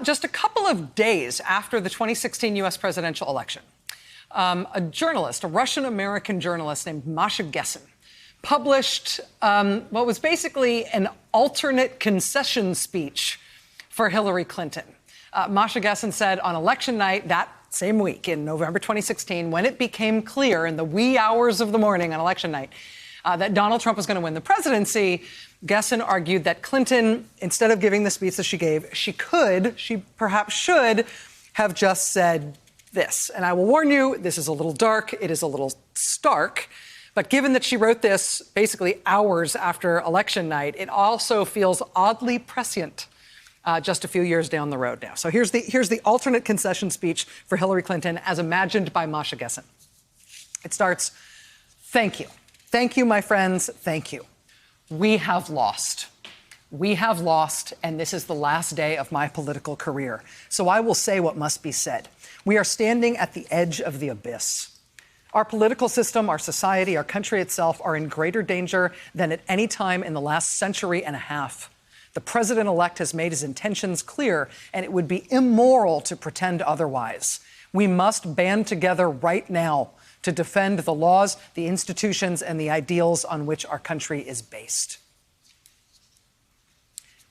Just a couple of days after the 2016 U.S. presidential election, a journalist, a Russian-American journalist named Masha Gessen, published what was basically an alternate concession speech for Hillary Clinton. Masha Gessen said on election night that same week in November 2016, when it became clear in the wee hours of the morning on election night that Donald Trump was going to win the presidency, Gessen argued that Clinton, instead of giving the speech that she gave, she perhaps should have just said this. And I will warn you, this is a little dark, it is a little stark, but given that she wrote this basically hours after election night, it also feels oddly prescient just a few years down the road now. So here's the alternate concession speech for Hillary Clinton as imagined by Masha Gessen. It starts, "Thank you. Thank you, my friends. Thank you. We have lost. We have lost, and this is the last day of my political career. So I will say what must be said. We are standing at the edge of the abyss. Our political system, our society, our country itself are in greater danger than at any time in the last century and a half. The president-elect has made his intentions clear, and it would be immoral to pretend otherwise. We must band together right now to defend the laws, the institutions, and the ideals on which our country is based."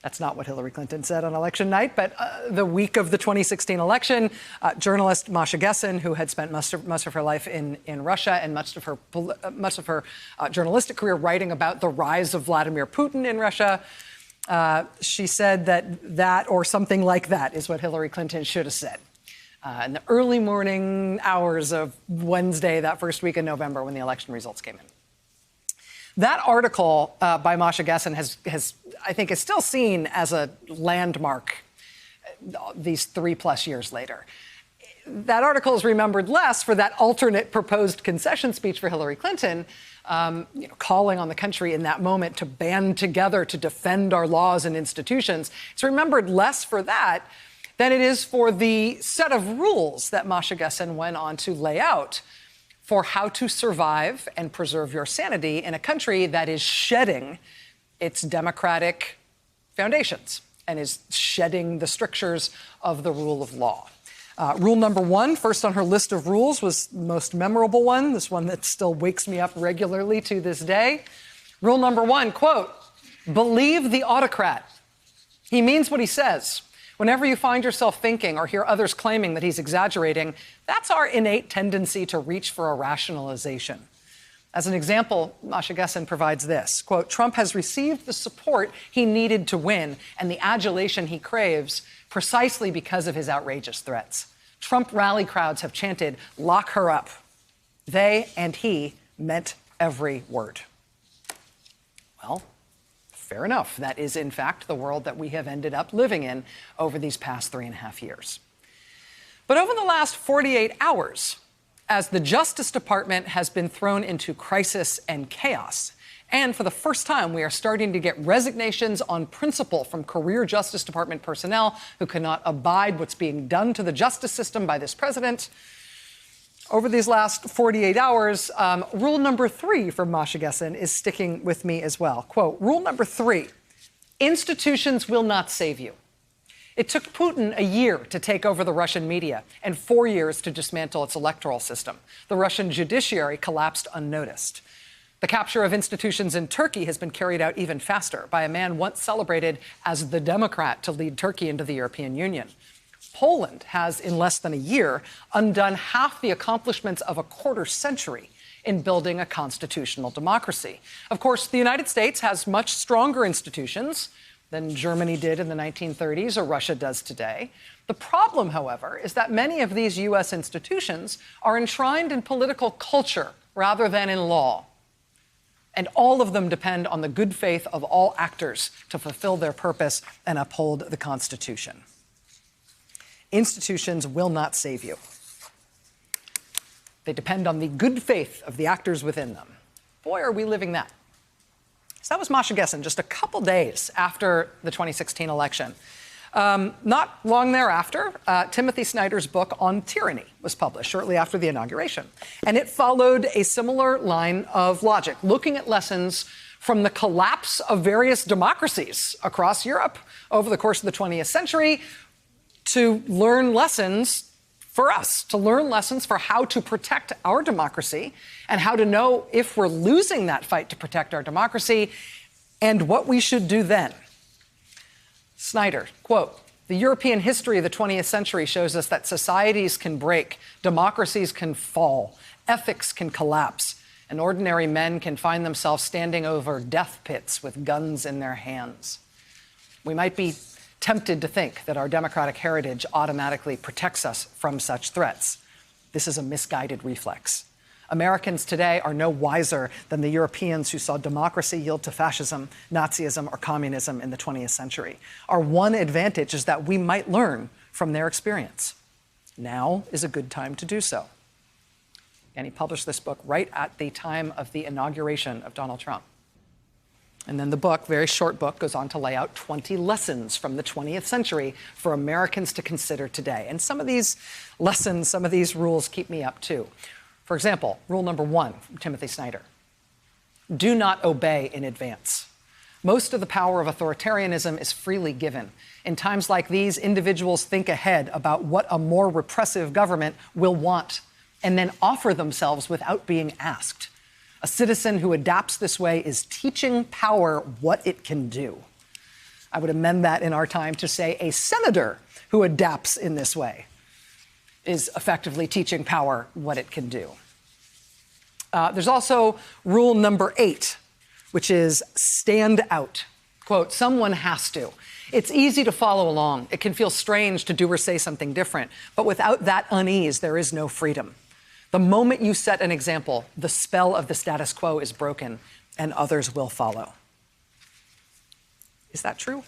That's not what Hillary Clinton said on election night, but the week of the 2016 election, journalist Masha Gessen, who had spent most of her life in Russia and much of her journalistic career writing about the rise of Vladimir Putin in Russia, she said that or something like that is what Hillary Clinton should have said in the early morning hours of Wednesday, that first week in November when the election results came in. That article by Masha Gessen I think, is still seen as a landmark these 3+ years later. That article is remembered less for that alternate proposed concession speech for Hillary Clinton, calling on the country in that moment to band together to defend our laws and institutions. It's remembered less for that than it is for the set of rules that Masha Gessen went on to lay out for how to survive and preserve your sanity in a country that is shedding its democratic foundations and is shedding the strictures of the rule of law. Rule number 1, first on her list of rules, was the most memorable one, this one that still wakes me up regularly to this day. Rule number 1, quote, "Believe the autocrat. He means what he says. Whenever you find yourself thinking or hear others claiming that he's exaggerating, that's our innate tendency to reach for a rationalization." As an example, Masha Gessen provides this, quote, "Trump has received the support he needed to win and the adulation he craves precisely because of his outrageous threats. Trump rally crowds have chanted, 'Lock her up.' They and he meant every word." Well, fair enough. That is, in fact, the world that we have ended up living in over these past 3.5 years. But over the last 48 hours, as the Justice Department has been thrown into crisis and chaos, and for the first time, we are starting to get resignations on principle from career Justice Department personnel who cannot abide what's being done to the justice system by this president. Over these last 48 hours, rule number 3 from Masha Gessen is sticking with me as well. Quote, "Rule number 3, institutions will not save you. It took Putin a year to take over the Russian media and 4 years to dismantle its electoral system. The Russian judiciary collapsed unnoticed. The capture of institutions in Turkey has been carried out even faster by a man once celebrated as the Democrat to lead Turkey into the European Union. Poland has, in less than a year, undone half the accomplishments of a quarter century in building a constitutional democracy. Of course, the United States has much stronger institutions than Germany did in the 1930s or Russia does today. The problem, however, is that many of these U.S. institutions are enshrined in political culture rather than in law. And all of them depend on the good faith of all actors to fulfill their purpose and uphold the Constitution. Institutions will not save you. They depend on the good faith of the actors within them. Boy, are we living that. So that was Masha Gessen just a couple days after the 2016 election. Not long thereafter, Timothy Snyder's book on tyranny was published shortly after the inauguration. And it followed a similar line of logic, looking at lessons from the collapse of various democracies across Europe over the course of the 20th century, to learn lessons for us, to learn lessons for how to protect our democracy and how to know if we're losing that fight to protect our democracy and what we should do then. Snyder, quote, "The European history of the 20th century shows us that societies can break, democracies can fall, ethics can collapse, and ordinary men can find themselves standing over death pits with guns in their hands." We might be tempted to think that our democratic heritage automatically protects us from such threats. This is a misguided reflex. Americans today are no wiser than the Europeans who saw democracy yield to fascism, Nazism, or communism in the 20th century. Our one advantage is that we might learn from their experience. Now is a good time to do so. And he published this book right at the time of the inauguration of Donald Trump. And then the book, very short book, goes on to lay out 20 lessons from the 20th century for Americans to consider today. And some of these lessons, some of these rules keep me up too. For example, rule number 1 from Timothy Snyder: do not obey in advance. Most of the power of authoritarianism is freely given. In times like these, individuals think ahead about what a more repressive government will want and then offer themselves without being asked. A citizen who adapts this way is teaching power what it can do. I would amend that in our time to say a senator who adapts in this way is effectively teaching power what it can do. There's also rule number 8, which is stand out. Quote, someone has to. It's easy to follow along. It can feel strange to do or say something different, but without that unease, there is no freedom. The moment you set an example, the spell of the status quo is broken and others will follow. Is that true?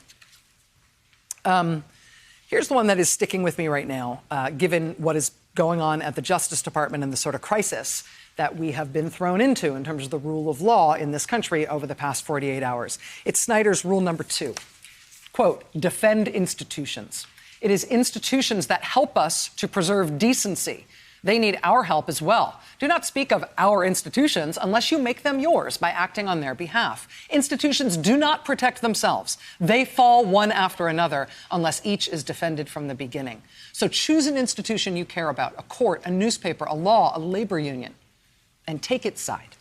Here's the one that is sticking with me right now, given what is going on at the Justice Department and the sort of crisis that we have been thrown into in terms of the rule of law in this country over the past 48 hours. It's Snyder's rule number 2. Quote, defend institutions. It is institutions that help us to preserve decency. They need our help as well. Do not speak of our institutions unless you make them yours by acting on their behalf. Institutions do not protect themselves. They fall one after another unless each is defended from the beginning. So choose an institution you care about, a court, a newspaper, a law, a labor union, and take its side.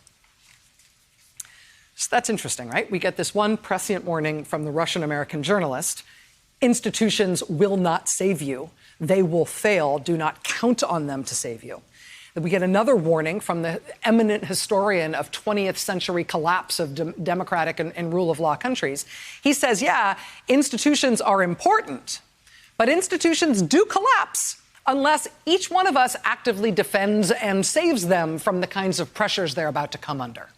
So that's interesting, right? We get this one prescient warning from the Russian-American journalist. Institutions will not save you. They will fail. Do not count on them to save you. We get another warning from the eminent historian of 20th century collapse of democratic and rule of law countries. He says, yeah, institutions are important, but institutions do collapse unless each one of us actively defends and saves them from the kinds of pressures they're about to come under.